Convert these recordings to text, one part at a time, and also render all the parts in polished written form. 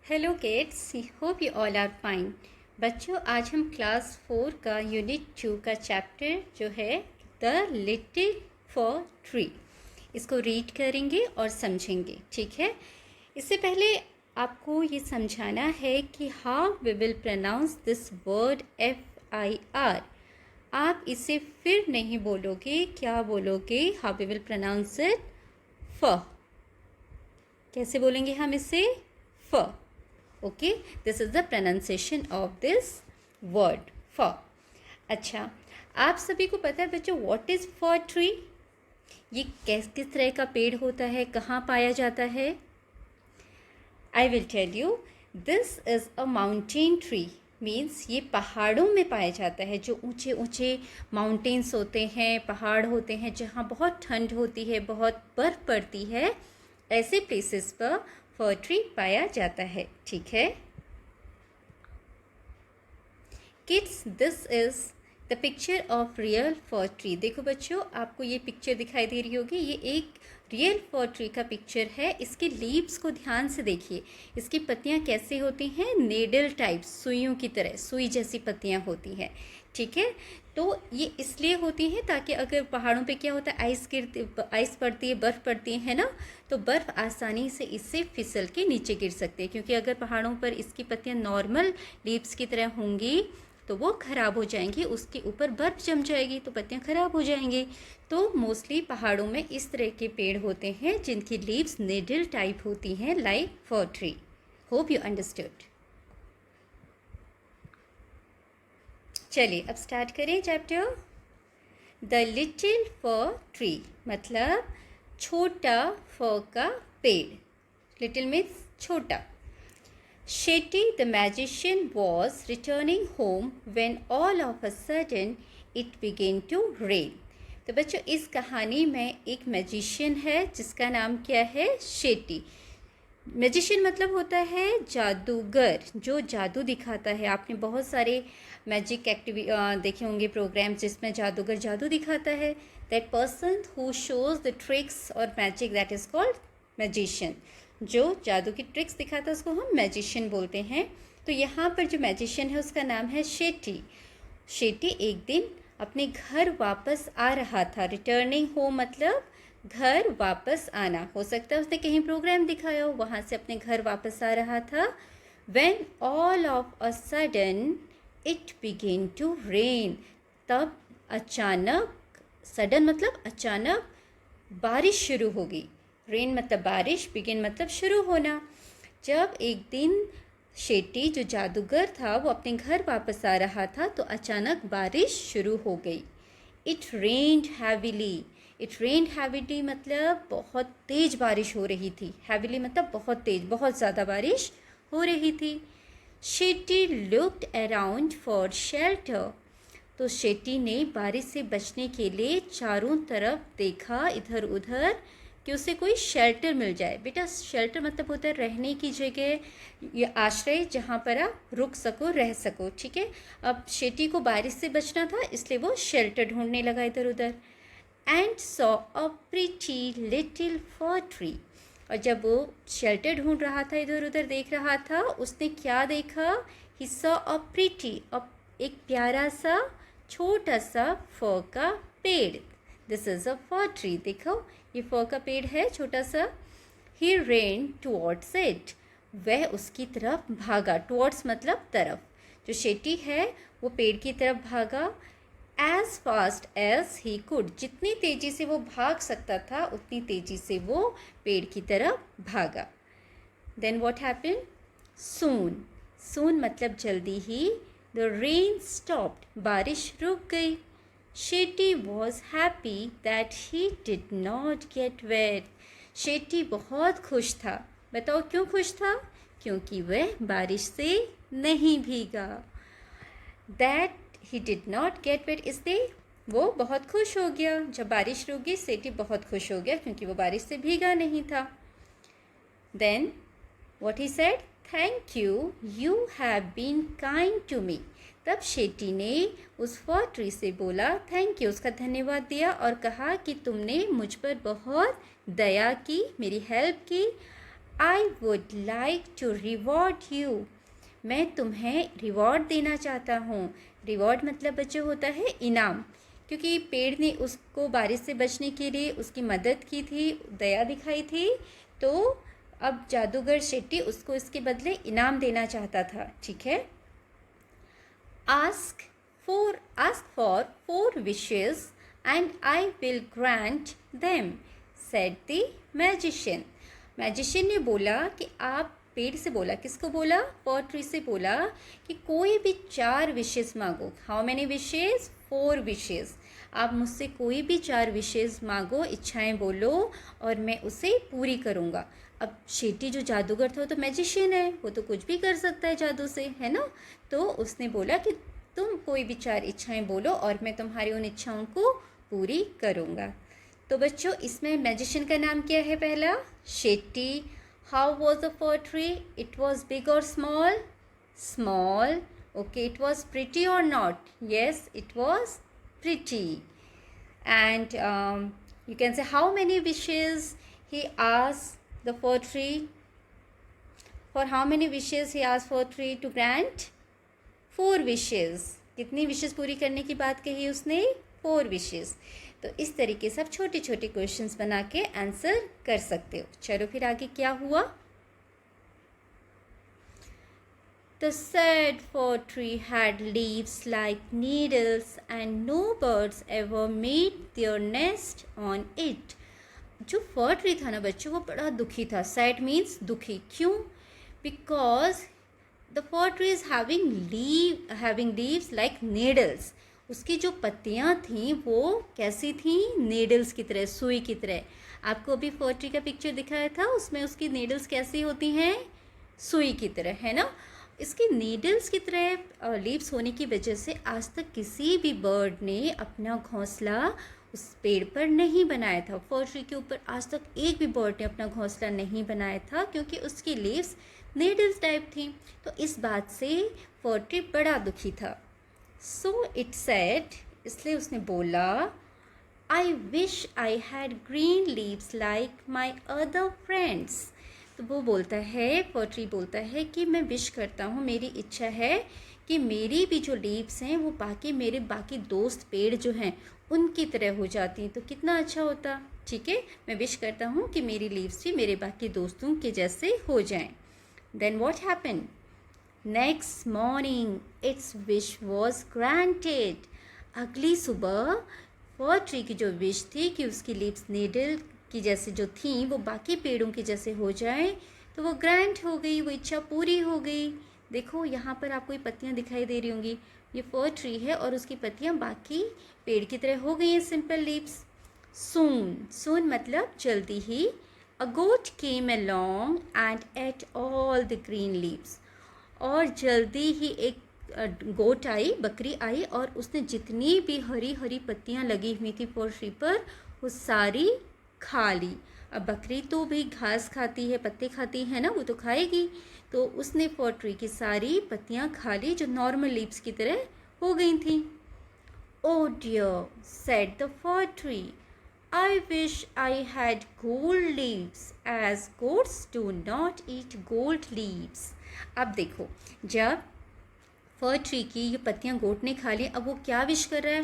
Hello kids, hope you all are fine. बच्चों, आज हम क्लास 4 का यूनिट 2 का चैप्टर जो है द लिटिल फॉर ट्री, इसको रीड करेंगे और समझेंगे। ठीक है, इससे पहले आपको ये समझाना है कि how we will pronounce this word FIR। आप इसे फिर नहीं बोलोगे, क्या बोलोगे? How we will pronounce it? फ। कैसे बोलेंगे हम इसे? फ। Okay, this is the pronunciation of this word fir. अच्छा, आप सभी को पता है बच्चों व्हाट इज़ फॉर ट्री? ये किस तरह का पेड़ होता है, कहाँ पाया जाता है? I will tell you. This is a mountain tree. Means ये पहाड़ों में पाया जाता है। जो ऊंचे ऊंचे माउंटेन्स होते हैं, पहाड़ होते हैं, जहाँ बहुत ठंड होती है, बहुत बर्फ़ पड़ती है, ऐसे प्लेसेस पर फर ट्री पाया जाता है। ठीक है kids, this is the picture of real for tree. देखो बच्चों, आपको ये पिक्चर दिखाई दे रही होगी, ये एक रियल फर ट्री का पिक्चर है। इसके लीव्स को ध्यान से देखिए। इसकी पत्तियाँ कैसे होती हैं? नेडल टाइप, सुइयों की तरह, सुई जैसी पत्तियाँ होती हैं। ठीक है, तो ये इसलिए होती हैं ताकि अगर पहाड़ों पे क्या होता है, आइस पड़ती है, बर्फ़ पड़ती है ना, तो बर्फ़ आसानी से इससे फिसल के नीचे गिर सकती है। क्योंकि अगर पहाड़ों पर इसकी पत्तियाँ नॉर्मल लीव्स की तरह होंगी तो वो ख़राब हो जाएंगी, उसके ऊपर बर्फ़ जम जाएगी तो पत्तियाँ ख़राब हो जाएंगी। तो मोस्टली पहाड़ों में इस तरह के पेड़ होते हैं जिनकी लीव्स निडल टाइप होती हैं, like for tree. Hope you understood. चलिए अब स्टार्ट करें chapter. The little for tree मतलब छोटा फर का पेड़। लिटिल मीन्स छोटा। Shetty the magician was returning home when all of a sudden it began to rain. तो बच्चों, इस कहानी में एक मैजिशियन है जिसका नाम क्या है? शेटी। मैजिशियन मतलब होता है जादूगर, जो जादू दिखाता है। आपने बहुत सारे मैजिक देखे होंगे प्रोग्राम्स जिसमें जादूगर जादू दिखाता है। That person who shows the tricks और magic, that is called magician. जो जादू की ट्रिक्स दिखाता है उसको हम मैजिशियन बोलते हैं। तो यहाँ पर जो मैजिशियन है उसका नाम है शेटी। शेटी एक दिन अपने घर वापस आ रहा था। रिटर्निंग होम मतलब घर वापस आना। हो सकता है उसने कहीं प्रोग्राम दिखाया हो, वहाँ से अपने घर वापस आ रहा था। When all of a sudden it began to rain, तब अचानक, सडन मतलब अचानक, बारिश शुरू हो गई। रेन मतलब बारिश, बिगिन मतलब शुरू होना। जब एक दिन शेटी जो जादूगर था वो अपने घर वापस आ रहा था तो अचानक बारिश शुरू हो गई। It rained heavily. It rained heavily मतलब बहुत तेज़ बारिश हो रही थी। हैविली मतलब बहुत तेज़, बहुत ज़्यादा बारिश हो रही थी। Shetty looked around for shelter. तो शेटी ने बारिश से बचने के लिए चारों तरफ देखा, इधर उधर, कि उसे कोई शेल्टर मिल जाए। बेटा, शेल्टर मतलब होता है रहने की जगह या आश्रय, जहाँ पर आप रुक सको, रह सको। ठीक है, अब शेटी को बारिश से बचना था इसलिए वो शेल्टर ढूंढने लगा इधर उधर। And saw a pretty little for tree. और जब वो शेल्टर ढूंढ रहा था, इधर उधर देख रहा था, उसने क्या देखा? ही सॉ अ प्रिटी, एक प्यारा सा छोटा सा फर का पेड़। This is a for tree. देखो, ये फर का पेड़ है छोटा सा। ही रेन टुवर्ड्स इट। वह उसकी तरफ भागा। टुवर्ड्स मतलब तरफ। जो शेटी है वो पेड़ की तरफ भागा। As fast as he could, जितनी तेज़ी से वो भाग सकता था उतनी तेज़ी से वो पेड़ की तरफ भागा। Then what happen? Soon. Soon मतलब जल्दी ही। द रेन स्टॉप्ड, बारिश रुक गई। Shetty was happy that he did not get wet. Shetty बहुत खुश था। बताओ क्यों खुश था? क्योंकि वह बारिश से नहीं भीगा। That he did not get wet, इसलिए वो बहुत खुश हो गया। जब बारिश रुक गई, शेटी बहुत खुश हो गया क्योंकि वो बारिश से भीगा नहीं था। Then what he said? Thank you, you have been kind to me. तब शेटी ने उस फर ट्री से बोला थैंक यू, उसका धन्यवाद दिया और कहा कि तुमने मुझ पर बहुत दया की, मेरी हेल्प की। I would like to reward you, मैं तुम्हें रिवॉर्ड देना चाहता हूँ। रिवॉर्ड मतलब बच्चों होता है इनाम, क्योंकि पेड़ ने उसको बारिश से बचने के लिए उसकी मदद की थी, दया दिखाई थी, तो अब जादूगर शेट्टी उसको इसके बदले इनाम देना चाहता था। ठीक है। Ask for 4 wishes and I will grant them, said the magician. Magician ने बोला कि आप, पेड़ से बोला, किसको बोला? फॉर ट्री से बोला कि कोई भी 4 विशेस मांगो। How many wishes? 4 विशेस। आप मुझसे कोई भी 4 विशेस मांगो, इच्छाएं बोलो और मैं उसे पूरी करूँगा। अब शेट्टी जो जादूगर था वो तो मैजिशियन है, वो तो कुछ भी कर सकता है जादू से, है ना। तो उसने बोला कि तुम कोई भी 4 इच्छाएं बोलो और मैं तुम्हारी उन इच्छाओं को पूरी करूँगा। तो बच्चों इसमें मैजिशियन का नाम क्या है? पहला Shetty. How was the fir tree? It was big or small? Small. Okay, it was pretty or not? Yes, it was pretty. And you can say how many wishes he asked the fir tree? For how many wishes he asked for tree to grant? 4 wishes. कितनी wishes पूरी करने की बात कही उसने? 4 wishes. तो इस तरीके से आप छोटे छोटे क्वेश्चंस बना के आंसर कर सकते हो. चलो फिर आगे क्या हुआ? The sad fir tree had leaves like needles and no birds ever made their nest on it. जो फर ट्री था ना बच्चों, वो बड़ा दुखी था. सैड मीन्स दुखी. क्यों? Because the fir tree is having leaves like needles. उसकी जो पत्तियाँ थीं वो कैसी थीं? नीडल्स की तरह, सुई की तरह. आपको अभी फर ट्री का पिक्चर दिखाया था, उसमें उसकी नीडल्स कैसी होती हैं? सुई की तरह, है ना. इसकी नीडल्स की तरह लीव्स होने की वजह से आज तक किसी भी बर्ड ने अपना घोंसला उस पेड़ पर नहीं बनाया था. फर ट्री के ऊपर आज तक एक भी बर्ड ने अपना घोंसला नहीं बनाया था, क्योंकि उसकी लीव्स नीडल्स टाइप थी. तो इस बात से फर ट्री बड़ा दुखी था. सो इट सेड, इसलिए उसने बोला, आई wish I had green leaves like my other friends. तो वो बोलता है, फर ट्री बोलता है कि मैं विश करता हूँ, मेरी इच्छा है कि मेरी भी जो लीव्स हैं वो मेरे बाकी दोस्त पेड़ जो हैं उनकी तरह हो जाती, तो कितना अच्छा होता. ठीक है, मैं विश करता हूँ कि मेरी लीव्स भी मेरे बाकी दोस्तों के जैसे हो जाएं. Then what happened? Next morning its wish was granted. अगली सुबह फर ट्री की जो विश थी कि उसकी लीव्स नीडल की जैसे जो थी वो बाकी पेड़ों के जैसे हो जाए, तो वो ग्रांट हो गई, वो इच्छा पूरी हो गई. देखो यहाँ पर आपको ये पत्तियाँ दिखाई दे रही होंगी, ये फर ट्री है और उसकी पत्तियाँ बाकी पेड़ की तरह हो गई हैं, सिंपल लीव्स. सून मतलब जल्दी ही. A goat came along and ate all the green leaves. और जल्दी ही एक गोट आई, बकरी आई और उसने जितनी भी हरी हरी पत्तियाँ लगी हुई थी फर ट्री पर वो सारी खा ली. अब बकरी तो भी घास खाती है, पत्ते खाती है ना, वो तो खाएगी. तो उसने फर ट्री की सारी पत्तियाँ खा ली जो नॉर्मल लीव्स की तरह हो गई थी. Oh dear, said the fir tree, I wish I had gold leaves as goats do not eat gold leaves. अब देखो, जब फर ट्री की ये पत्तियाँ गोट ने खा ली, अब वो क्या विश कर रहा है?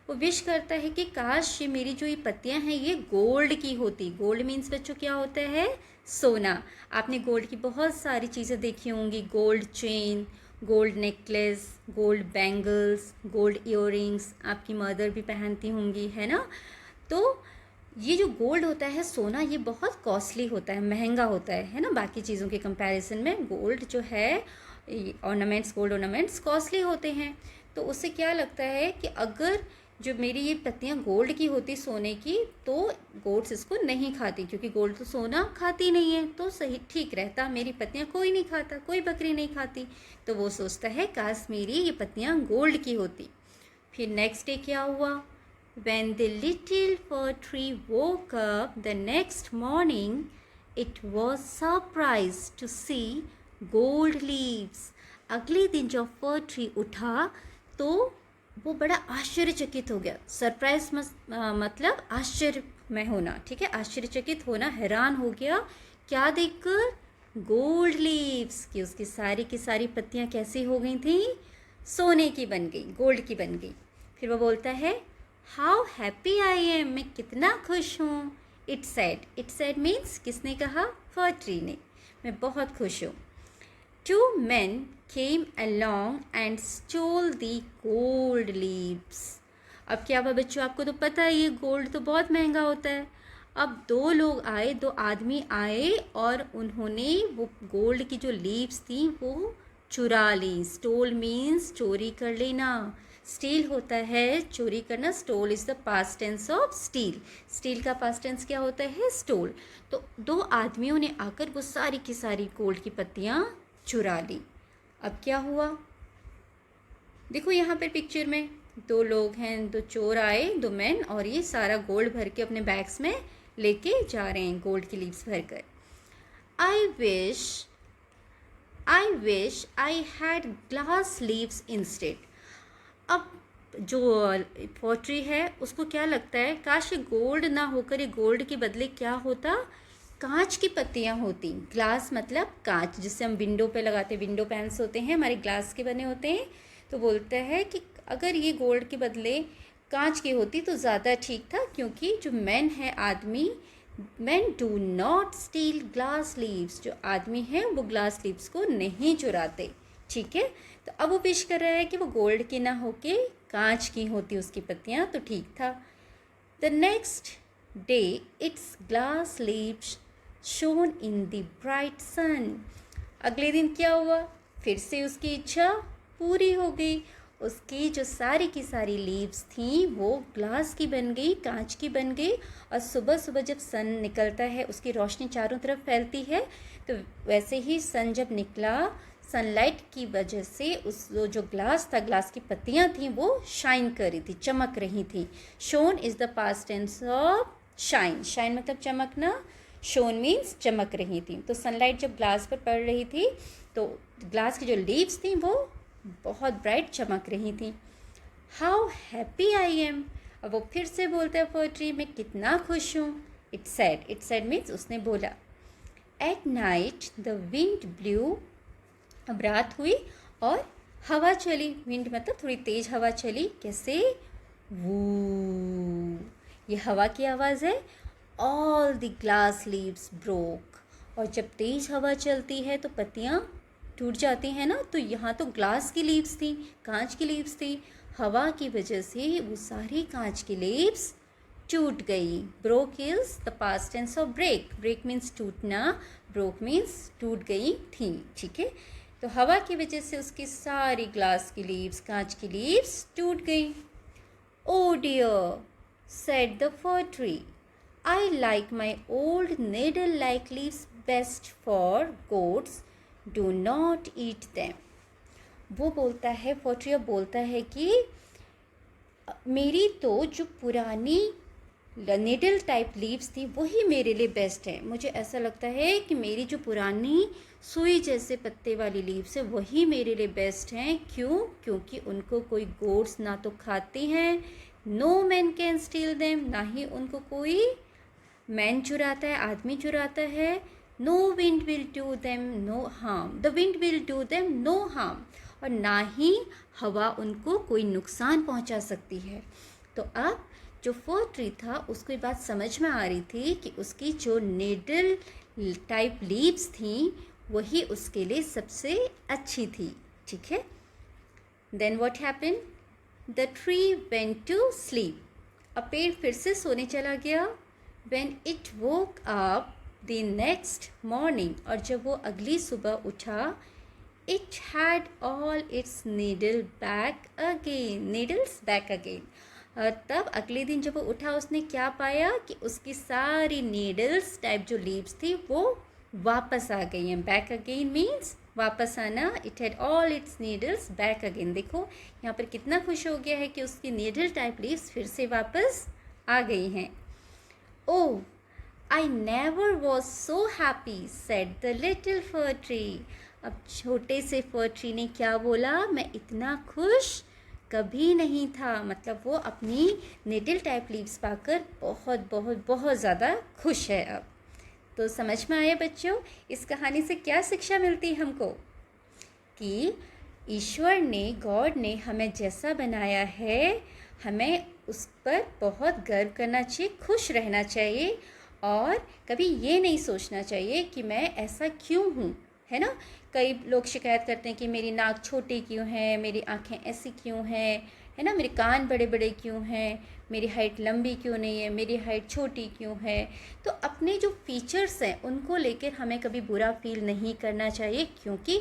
वो विश करता है कि काश ये मेरी जो ये पत्तियाँ हैं ये गोल्ड की होती. गोल्ड मीन्स बच्चों क्या होता है? सोना. आपने गोल्ड की बहुत सारी चीज़ें देखी होंगी, gold chain, gold necklace, gold bangles, gold earrings, आपकी मदर भी पहनती होंगी, है ना. तो ये जो गोल्ड होता है, सोना, ये बहुत कॉस्टली होता है, महंगा होता है ना. बाकी चीज़ों के कंपैरिजन में गोल्ड जो है, ऑर्नामेंट्स, गोल्ड ऑर्नामेंट्स कॉस्टली होते हैं. तो उससे क्या लगता है कि अगर जो मेरी ये पत्तियाँ गोल्ड की होती, सोने की, तो गोट्स इसको नहीं खाती, क्योंकि गोल्ड तो सोना खाती नहीं है, तो सही ठीक रहता. मेरी पत्तियाँ कोई नहीं खाता, कोई बकरी नहीं खाती. तो वो सोचता है काश मेरी ये पत्तियाँ गोल्ड की होती. फिर नेक्स्ट डे क्या हुआ? When the little fir tree woke up the next morning, it was surprised to see gold leaves. अगले दिन जब फर ट्री उठा तो वो बड़ा आश्चर्यचकित हो गया. सरप्राइज मतलब आश्चर्य में होना, ठीक है, आश्चर्यचकित होना, हैरान हो गया. क्या देखकर? गोल्ड लीव्स, कि उसकी सारी की सारी पत्तियाँ कैसी हो गई थी, सोने की बन गई, गोल्ड की बन गई। फिर वो बोलता है हाउ हैप्पी आई एम, मैं कितना खुश हूँ। इट सेड मीन्स किसने कहा, फर ट्री ने, मैं बहुत खुश हूँ। 2 men came along and stole the gold leaves. अब क्या हुआ बच्चों, आपको तो पता है ये गोल्ड तो बहुत महंगा होता है। अब 2 आदमी आए और उन्होंने वो गोल्ड की जो लीव्स थी वो चुरा ली। स्टोल मीन्स चोरी कर लेना, स्टील होता है चोरी करना। Stole is the past tense of steal. Steal का पास्ट टेंस क्या होता है, स्टोल। तो 2 आदमियों ने आकर वो सारी की सारी गोल्ड की पत्तियाँ चुरा ली। अब क्या हुआ, देखो यहाँ पर पिक्चर में 2 लोग हैं, 2 चोर आए, 2 मैन, और ये सारा गोल्ड भर के अपने बैग्स में लेके जा रहे हैं, गोल्ड की लीव्स भर कर। आई wish I had glass leaves instead. अब जो पोट्री है उसको क्या लगता है, काश ये गोल्ड ना होकर ये गोल्ड के बदले क्या होता, कांच की पत्तियाँ होती। ग्लास मतलब कांच, जिससे हम विंडो पे लगाते, विंडो पैन्स होते हैं हमारे ग्लास के बने होते हैं। तो बोलता है कि अगर ये गोल्ड के बदले कांच की होती तो ज़्यादा ठीक था, क्योंकि जो मैन है आदमी, man do not steel glass leaves, जो आदमी हैं वो ग्लास लीव्स को नहीं चुराते। ठीक है, तो अब वो पेश कर रहा है कि वो गोल्ड की ना होके कांच की होती उसकी पत्तियाँ तो ठीक था। The next day its glass leaves shone in the bright sun. अगले दिन क्या हुआ, फिर से उसकी इच्छा पूरी हो गई। उसकी जो सारी की सारी लीव्स थी वो ग्लास की बन गई, कांच की बन गई। और सुबह सुबह जब सन निकलता है, उसकी रोशनी चारों तरफ फैलती है, तो वैसे ही सन जब निकला, सनलाइट की वजह से उस जो ग्लास था, ग्लास की पत्तियाँ थीं वो शाइन कर रही थी, चमक रही थी। Shone is the past tense of shine. Shine मतलब चमकना, शोन मीन्स चमक रही थी। तो सनलाइट जब ग्लास पर पड़ रही थी तो ग्लास की जो लीव्स थी वो बहुत ब्राइट चमक रही थी। हाउ हैप्पी आई एम, अब वो फिर से बोलता है पोएट्री, मैं कितना खुश हूँ। इट सेड मीन्स उसने बोला। At night the wind blue, अब रात हुई और हवा चली। विंड मतलब थोड़ी तेज हवा चली, कैसे, वू, ये हवा की आवाज़ है। All the glass leaves broke, और जब तेज हवा चलती है तो पत्तियाँ टूट जाती हैं ना, तो यहाँ तो ग्लास की लीव्स थी, कांच की लीव्स थी। हवा की वजह से वो सारी कांच की लीव्स टूट गई। Broke is the past tense of break. Break means टूटना, ब्रोक मीन्स टूट गई थी। ठीक है, तो हवा की वजह से उसकी सारी ग्लास की लीव्स, कांच की लीव्स टूट गई। Oh dear, said the fir tree, I like my old needle like leaves best for goats, do not eat them. वो बोलता है, फॉट्रिया बोलता है कि मेरी तो जो पुरानी निडल टाइप लीव्स थी वही मेरे लिए बेस्ट है। मुझे ऐसा लगता है कि मेरी जो पुरानी सुई जैसे पत्ते वाली लीव्स है वही मेरे लिए बेस्ट हैं। क्यों, क्योंकि उनको कोई गोट्स ना तो खाते हैं, no man can steal them, ना ही उनको कोई मैन चुराता है, आदमी चुराता है। No wind will do them no harm, the wind will do them no harm, और ना ही हवा उनको कोई नुकसान पहुंचा सकती है। तो अब जो फर ट्री था उसको ये बात समझ में आ रही थी कि उसकी जो निडल टाइप लीव्स थी वही उसके लिए सबसे अच्छी थी। ठीक है, then what happened, the tree went to sleep, अब पेड़ फिर से सोने चला गया। When it woke up the next morning, और जब वो अगली सुबह उठा, it had all its needles back again. और तब अगले दिन जब वो उठा उसने क्या पाया कि उसकी सारी नीडल्स टाइप जो लीव्स थी वो वापस आ गई हैं। बैक अगेन मीन्स वापस आना। It had all it's needles back again. देखो यहाँ पर कितना खुश हो गया है कि उसकी नीडल टाइप लीव्स फिर से वापस आ गई हैं। Oh, I never was so happy, said the little fir tree. अब छोटे से फर ट्री ने क्या बोला, मैं इतना खुश कभी नहीं था। मतलब वो अपनी निडल टाइप लीव्स पाकर बहुत बहुत बहुत ज़्यादा खुश है अब। तो समझ में आया बच्चों, इस कहानी से क्या शिक्षा मिलती है हमको कि ईश्वर ने, गॉड ने हमें जैसा बनाया है, हमें उस पर बहुत गर्व करना चाहिए, खुश रहना चाहिए और कभी ये नहीं सोचना चाहिए कि मैं ऐसा क्यों हूँ, है ना। कई लोग शिकायत करते हैं कि मेरी नाक छोटी क्यों है, मेरी आँखें ऐसी क्यों हैं, है ना, मेरे कान बड़े बड़े क्यों हैं, मेरी हाइट लंबी क्यों नहीं है, मेरी हाइट छोटी क्यों है। तो अपने जो फीचर्स हैं उनको लेकर हमें कभी बुरा फील नहीं करना चाहिए, क्योंकि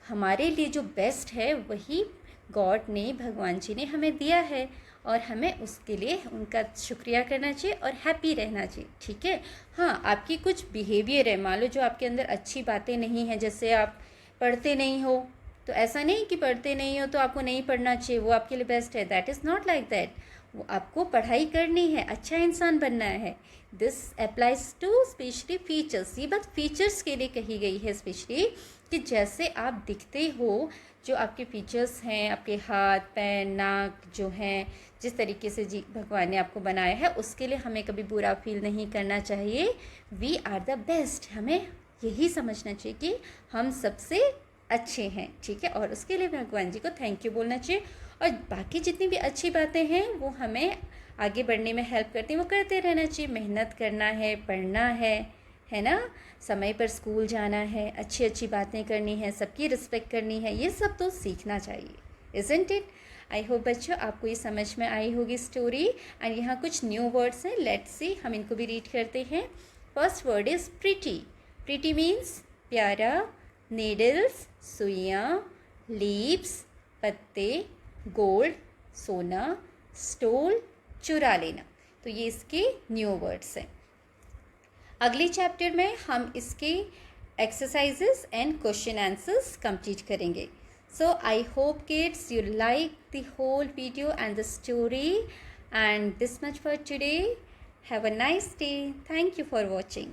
हमारे लिए जो बेस्ट है वही गॉड ने, भगवान जी ने हमें दिया है और हमें उसके लिए उनका शुक्रिया करना चाहिए और हैप्पी रहना चाहिए, ठीक है। हाँ, आपकी कुछ बिहेवियर है, मान लो जो आपके अंदर अच्छी बातें नहीं हैं, जैसे आप पढ़ते नहीं हो, तो ऐसा नहीं कि पढ़ते नहीं हो तो आपको नहीं पढ़ना चाहिए, वो आपके लिए बेस्ट है, that is not like that. वो आपको पढ़ाई करनी है, अच्छा इंसान बनना है। This applies to specially features, ये बात फीचर्स के लिए कही गई है स्पेशली, कि जैसे आप दिखते हो, जो आपके फीचर्स हैं, आपके हाथ पैर नाक जो हैं, जिस तरीके से जी भगवान ने आपको बनाया है, उसके लिए हमें कभी बुरा फील नहीं करना चाहिए। वी आर द बेस्ट, हमें यही समझना चाहिए कि हम सबसे अच्छे हैं, ठीक है। और उसके लिए भगवान जी को थैंक यू बोलना चाहिए और बाकी जितनी भी अच्छी बातें हैं वो हमें आगे बढ़ने में हेल्प करती हैं, वो करते रहना चाहिए। मेहनत करना है, पढ़ना है ना, समय पर स्कूल जाना है, अच्छी अच्छी बातें करनी है, सबकी रिस्पेक्ट करनी है, ये सब तो सीखना चाहिए, इज़न्ट इट। आई होप बच्चों आपको ये समझ में आई होगी स्टोरी। एंड यहाँ कुछ न्यू वर्ड्स हैं, लेट्स सी, हम इनको भी रीड करते हैं। First word is pretty. Pretty means प्यारा, नीडल्स सुइयाँ, लीव्स पत्ते, गोल्ड सोना, स्टोल चुरा लेना। तो ये इसके न्यू वर्ड्स हैं। अगले चैप्टर में हम इसके exercises and question answers complete करेंगे। So I hope kids you like the whole video and the story, and this much for today. Have a nice day. Thank you for watching.